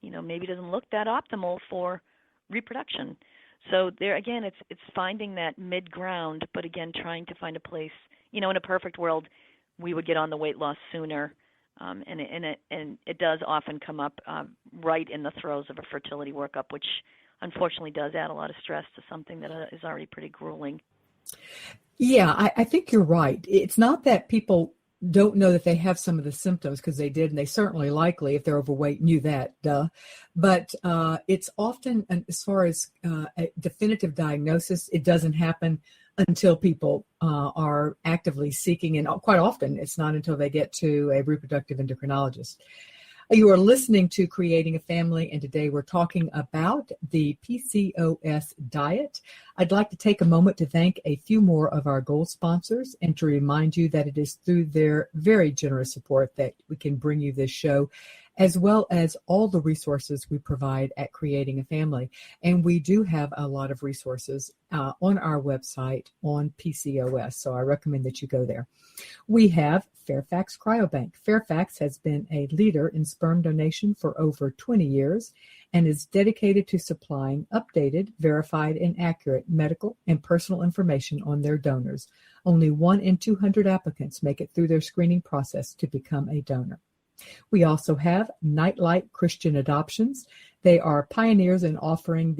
S5: maybe doesn't look that optimal for reproduction. So there again, it's finding that mid-ground, but again, trying to find a place. In a perfect world, we would get on the weight loss sooner, and it does often come up right in the throes of a fertility workup, which unfortunately does add a lot of stress to something that is already pretty grueling.
S3: Yeah, I think you're right. It's not that people don't know that they have some of the symptoms, because they did, and they certainly likely, if they're overweight, knew that, but it's often, as far as a definitive diagnosis, it doesn't happen until people are actively seeking, and quite often it's not until they get to a reproductive endocrinologist. You are listening to Creating a Family, and today we're talking about the PCOS diet. I'd like to take a moment to thank a few more of our gold sponsors and to remind you that it is through their very generous support that we can bring you this show, as well as all the resources we provide at Creating a Family. And we do have a lot of resources on our website on PCOS, so I recommend that you go there. We have Fairfax Cryobank. Fairfax has been a leader in sperm donation for over 20 years and is dedicated to supplying updated, verified, and accurate medical and personal information on their donors. Only 1 in 200 applicants make it through their screening process to become a donor. We also have Nightlight Christian Adoptions. They are pioneers in offering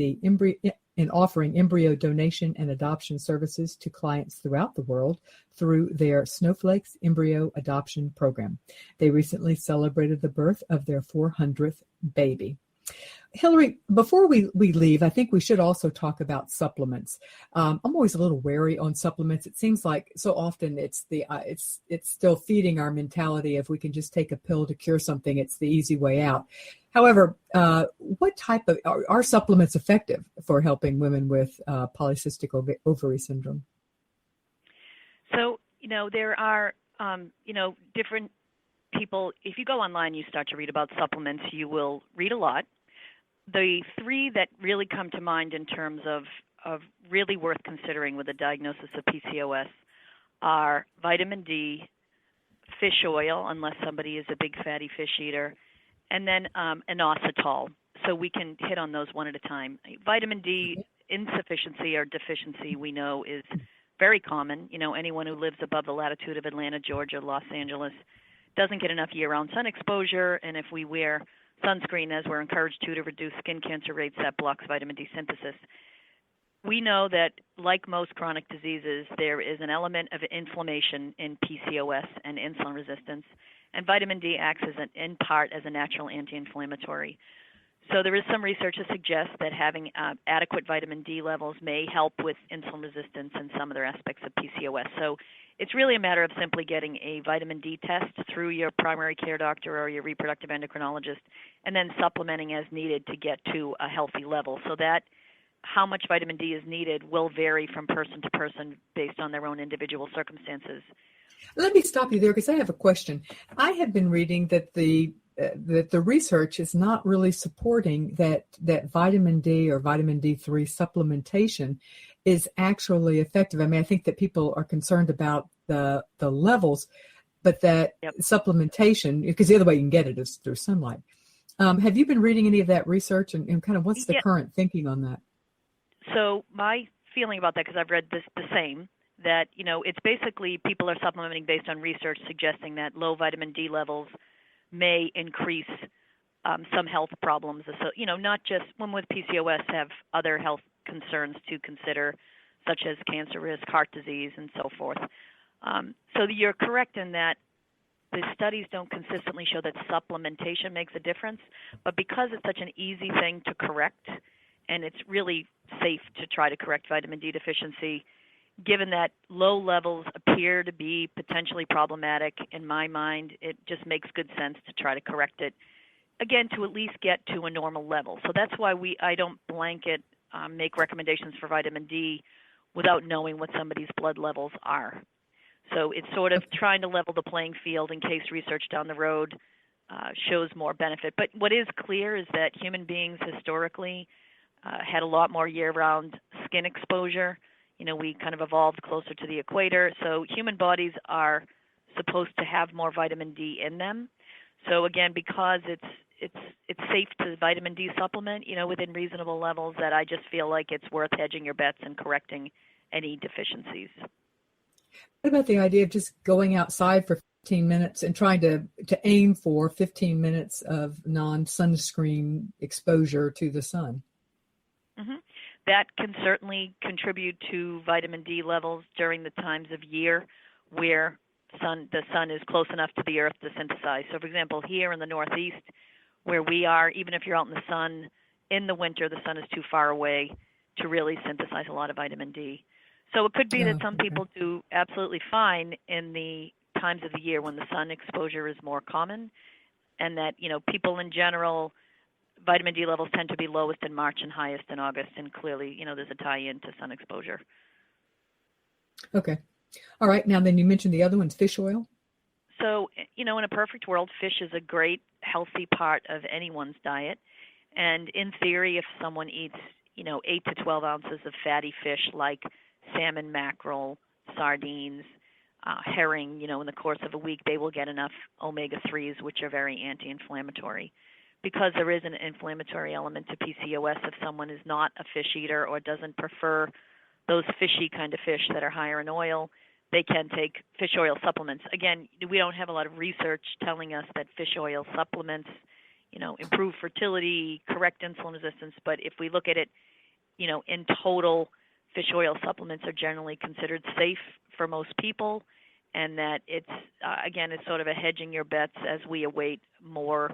S3: embryo donation and adoption services to clients throughout the world through their Snowflakes Embryo Adoption Program. They recently celebrated the birth of their 400th baby. Hillary, before we leave, I think we should also talk about supplements. I'm always a little wary on supplements. It seems like so often it's still feeding our mentality. If we can just take a pill to cure something, it's the easy way out. However, what type of are supplements effective for helping women with polycystic ovary syndrome?
S5: So there are different people. If you go online, you start to read about supplements. You will read a lot. The 3 that really come to mind in terms of really worth considering with a diagnosis of PCOS are vitamin D, fish oil, unless somebody is a big fatty fish eater, and then inositol. So we can hit on those one at a time. Vitamin D insufficiency or deficiency, we know, is very common. Anyone who lives above the latitude of Atlanta, Georgia, Los Angeles doesn't get enough year-round sun exposure, and if we wear sunscreen, as we're encouraged to reduce skin cancer rates, that blocks vitamin D synthesis. We know that, like most chronic diseases, there is an element of inflammation in PCOS and insulin resistance, and vitamin D acts in part as a natural anti-inflammatory. So there is some research to suggest that having adequate vitamin D levels may help with insulin resistance and some other aspects of PCOS. So it's really a matter of simply getting a vitamin D test through your primary care doctor or your reproductive endocrinologist, and then supplementing as needed to get to a healthy level. So that how much vitamin D is needed will vary from person to person based on their own individual circumstances.
S3: Let me stop you there because I have a question. I have been reading that the research is not really supporting that vitamin D or vitamin D3 supplementation is actually effective. I mean, I think that people are concerned about the levels, but that supplementation, because the other way you can get it is through sunlight. Have you been reading any of that research, and kind of what's the
S5: Yeah.
S3: current thinking on that?
S5: So my feeling about that, because I've read this the same, that it's basically people are supplementing based on research suggesting that low vitamin D levels may increase some health problems. So not just women with PCOS have other health concerns to consider, such as cancer risk, heart disease, and so forth. So you're correct in that the studies don't consistently show that supplementation makes a difference, but because it's such an easy thing to correct, and it's really safe to try to correct vitamin D deficiency, given that low levels appear to be potentially problematic, in my mind, it just makes good sense to try to correct it, again, to at least get to a normal level. So that's why I don't blanket make recommendations for vitamin D without knowing what somebody's blood levels are. So it's sort of trying to level the playing field in case research down the road shows more benefit. But what is clear is that human beings historically had a lot more year-round skin exposure. We kind of evolved closer to the equator, so human bodies are supposed to have more vitamin D in them. So again, because it's safe to vitamin D supplement, within reasonable levels, that I just feel like it's worth hedging your bets and correcting any deficiencies.
S3: What about the idea of just going outside for 15 minutes and trying to aim for 15 minutes of non-sunscreen exposure to the sun?
S5: Mm-hmm. That can certainly contribute to vitamin D levels during the times of year where the sun is close enough to the earth to synthesize. So, for example, here in the Northeast, where we are, even if you're out in the sun in the winter, the sun is too far away to really synthesize a lot of vitamin D. So it could be that some people do absolutely fine in the times of the year when the sun exposure is more common, and that, people in general, vitamin D levels tend to be lowest in March and highest in August, and clearly, there's a tie-in to sun exposure.
S3: Okay. All right. Now, then you mentioned the other one's fish oil.
S5: So, in a perfect world, fish is a great, healthy part of anyone's diet. And in theory, if someone eats, 8 to 12 ounces of fatty fish like salmon, mackerel, sardines, herring, in the course of a week, they will get enough omega-3s, which are very anti-inflammatory. Because there is an inflammatory element to PCOS, if someone is not a fish eater or doesn't prefer those fishy kind of fish that are higher in oil, they can take fish oil supplements. Again, we don't have a lot of research telling us that fish oil supplements, improve fertility, correct insulin resistance, but if we look at it, in total, fish oil supplements are generally considered safe for most people, and that it's, again, it's sort of a hedging your bets as we await more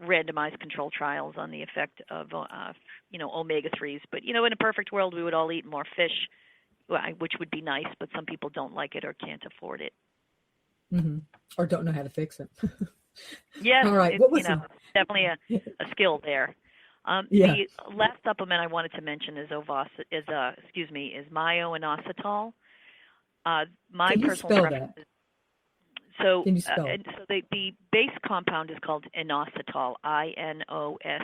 S5: randomized control trials on the effect of, omega-3s. But, in a perfect world, we would all eat more fish, which would be nice, but some people don't like it or can't afford it.
S3: Mm-hmm. Or don't know how to fix it.
S5: Yes,
S3: all right. What was
S5: definitely a skill there.
S3: Yeah.
S5: The last supplement I wanted to mention is myo-inositol. My
S3: Can you
S5: personal
S3: spell
S5: preference
S3: that?
S5: So,
S3: Can you spell it?
S5: so the base compound is called inositol, inositol.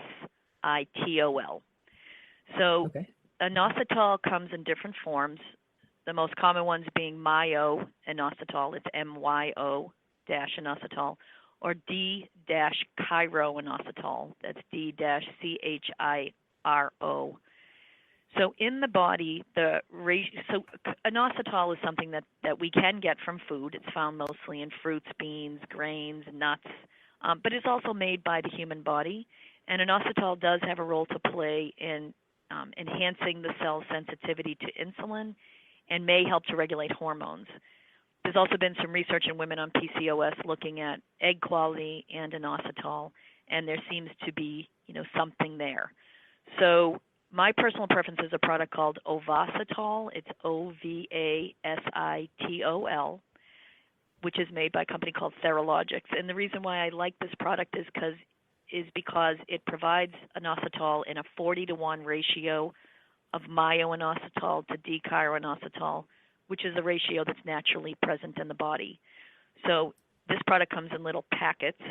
S5: So, inositol comes in different forms. The most common ones being myo-inositol, it's MYO-inositol, or D-chiroinositol, that's D-CHIRO. So in the body, inositol is something that we can get from food. It's found mostly in fruits, beans, grains, nuts, but it's also made by the human body. And inositol does have a role to play in enhancing the cell's sensitivity to insulin and may help to regulate hormones. There's also been some research in women on PCOS looking at egg quality and inositol, and there seems to be, something there. So my personal preference is a product called Ovasitol. It's Ovasitol, which is made by a company called Theralogics. And the reason why I like this product is because it provides inositol in a 40-to-1 ratio of myo-inositol to D-chiroinositol, which is a ratio that's naturally present in the body. So this product comes in little packets.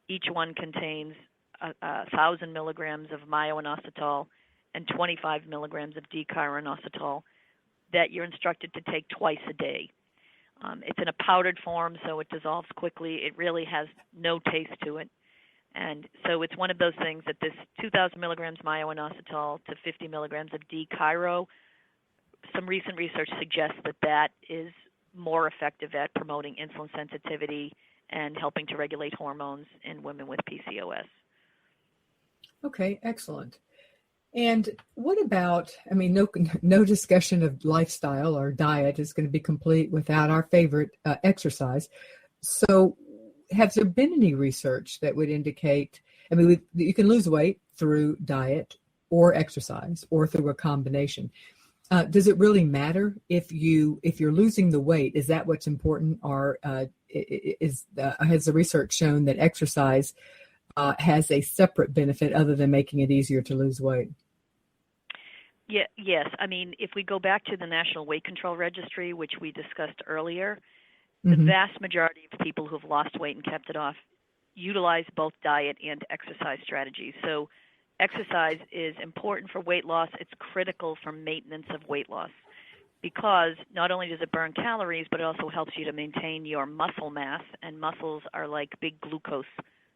S5: Each one contains 1,000 milligrams of myo-inositol and 25 milligrams of D-chiroinositol that you're instructed to take twice a day. It's in a powdered form, so it dissolves quickly. It really has no taste to it. And so it's one of those things that this 2,000 milligrams myo-inositol to 50 milligrams of D-chiro, some recent research suggests that that is more effective at promoting insulin sensitivity and helping to regulate hormones in women with PCOS.
S3: Okay, excellent. And what about, I mean, no discussion of lifestyle or diet is going to be complete without our favorite exercise. So have there been any research that would indicate, I mean, you can lose weight through diet or exercise or through a combination. Does it really matter if you're losing the weight? Is that what's important, or has the research shown that exercise has a separate benefit other than making it easier to lose weight?
S5: Yeah, yes. I mean, if we go back to the National Weight Control Registry, which we discussed earlier, the vast majority of people who've lost weight and kept it off utilize both diet and exercise strategies. So exercise is important for weight loss. It's critical for maintenance of weight loss because not only does it burn calories, but it also helps you to maintain your muscle mass, and muscles are like big glucose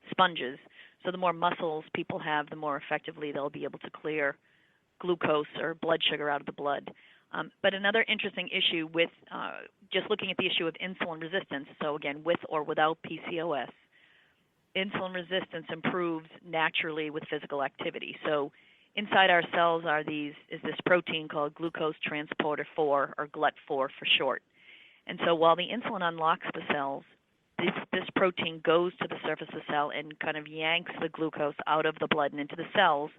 S5: sponges. So the more muscles people have, the more effectively they'll be able to clear glucose or blood sugar out of the blood. But another interesting issue with just looking at the issue of insulin resistance, so again, with or without PCOS, insulin resistance improves naturally with physical activity. So inside our cells is this protein called glucose transporter 4, or GLUT4 for short. And so while the insulin unlocks the cells, this protein goes to the surface of the cell and kind of yanks the glucose out of the blood and into the cells.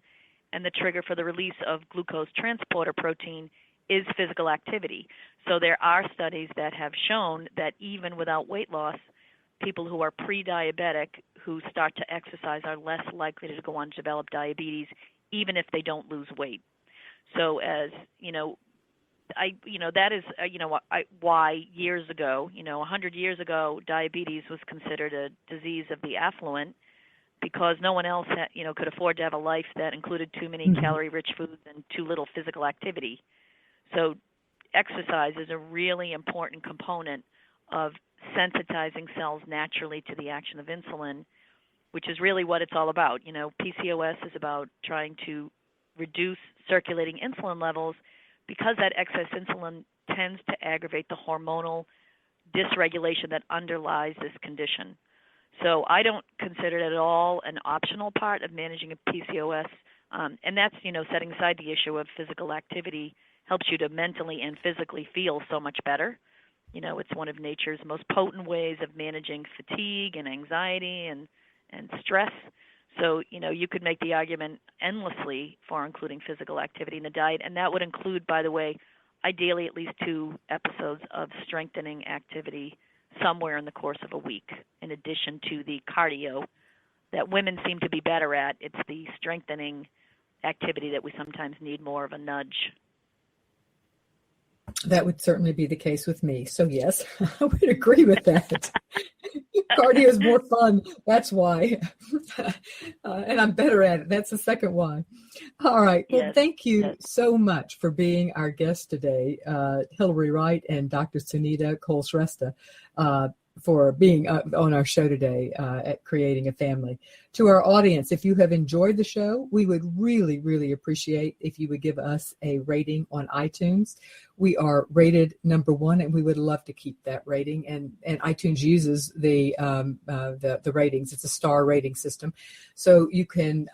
S5: And the trigger for the release of glucose transporter protein is physical activity. So there are studies that have shown that even without weight loss, people who are pre-diabetic who start to exercise are less likely to go on to develop diabetes, even if they don't lose weight. So as that is why years ago, 100 years ago, diabetes was considered a disease of the affluent, because no one else could afford to have a life that included too many calorie-rich foods and too little physical activity. So exercise is a really important component of sensitizing cells naturally to the action of insulin, which is really what it's all about. PCOS is about trying to reduce circulating insulin levels because that excess insulin tends to aggravate the hormonal dysregulation that underlies this condition. So I don't consider it at all an optional part of managing a PCOS, and that's, setting aside the issue of physical activity helps you to mentally and physically feel so much better. It's one of nature's most potent ways of managing fatigue and anxiety and stress. So, you could make the argument endlessly for including physical activity in the diet, and that would include, by the way, ideally at least 2 episodes of strengthening activity somewhere in the course of a week, in addition to the cardio that women seem to be better at. It's the strengthening activity that we sometimes need more of a nudge.
S3: That would certainly be the case with me. So yes, I would agree with that. Cardio is more fun. That's why. And I'm better at it. That's the second why. All right. Well,
S5: yes.
S3: Thank you so much for being our guest today, Hillary Wright and Dr. Sunita Kolsrestha, for being on our show today at Creating a Family. To our audience, if you have enjoyed the show, we would really, really appreciate if you would give us a rating on iTunes. We are rated number 1, and we would love to keep that rating. And iTunes uses the ratings. It's a star rating system. So you can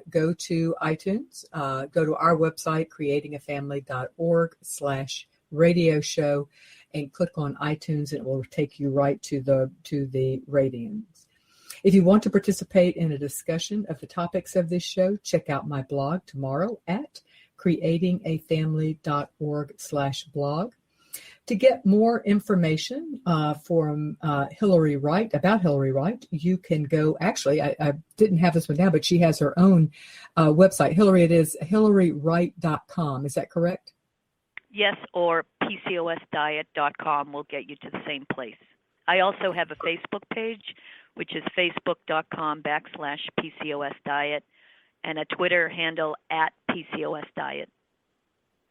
S3: go to iTunes, go to our website, creatingafamily.org/radio show, and click on iTunes, and it will take you right to the ratings. If you want to participate in a discussion of the topics of this show, check out my blog tomorrow at creatingafamily.org/blog. To get more information from Hillary Wright, about Hillary Wright, you can go, actually, I didn't have this one down, but she has her own website. Hillary, it is HillaryWright.com. Is that correct?
S5: Yes, or PCOSdiet.com will get you to the same place. I also have a Facebook page, which is facebook.com/PCOSdiet, and a Twitter handle @PCOSdiet.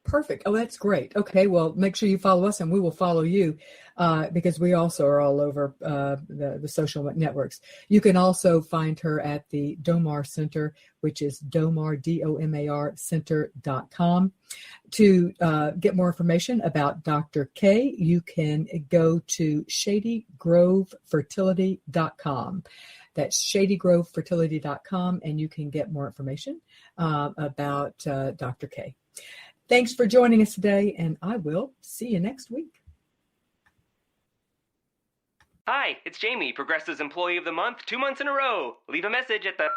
S3: Perfect. Oh, that's great. Okay, well, make sure you follow us, and we will follow you because we also are all over the social networks. You can also find her at the Domar Center, which is Domar, DOMAR Center.com. To get more information about Dr. K, you can go to ShadyGroveFertility.com. That's ShadyGroveFertility.com, and you can get more information about Dr. K. Thanks for joining us today, and I will see you next week.
S6: Hi, it's Jamie, Progressive's Employee of the Month, 2 months in a row. Leave a message at the...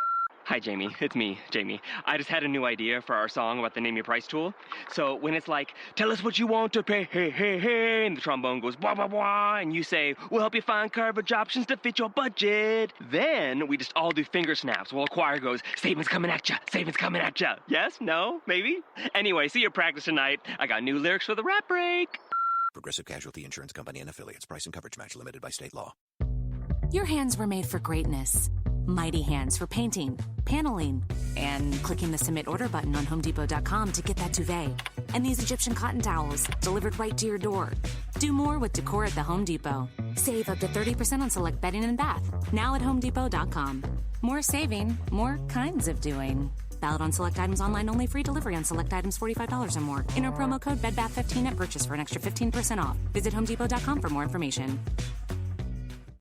S6: Hi, Jamie. It's me, Jamie. I just had a new idea for our song about the Name Your Price tool. So when it's like, tell us what you want to pay, hey, hey, hey, and the trombone goes, blah, blah, blah, and you say, we'll help you find coverage options to fit your budget. Then we just all do finger snaps while a choir goes, savings coming at ya, savings coming at ya. Yes? No? Maybe? Anyway, see your practice tonight. I got new lyrics for the rap break.
S7: Progressive Casualty Insurance Company and Affiliates. Price and coverage match limited by state law.
S8: Your hands were made for greatness. Mighty hands for painting, paneling, and clicking the submit order button on HomeDepot.com to get that duvet. And these Egyptian cotton towels delivered right to your door. Do more with decor at the Home Depot. Save up to 30% on select bedding and bath. Now at HomeDepot.com. More saving, more kinds of doing. Valid on select items online only. Free delivery on select items $45 or more. Enter promo code BEDBATH15 at purchase for an extra 15% off. Visit HomeDepot.com for more information.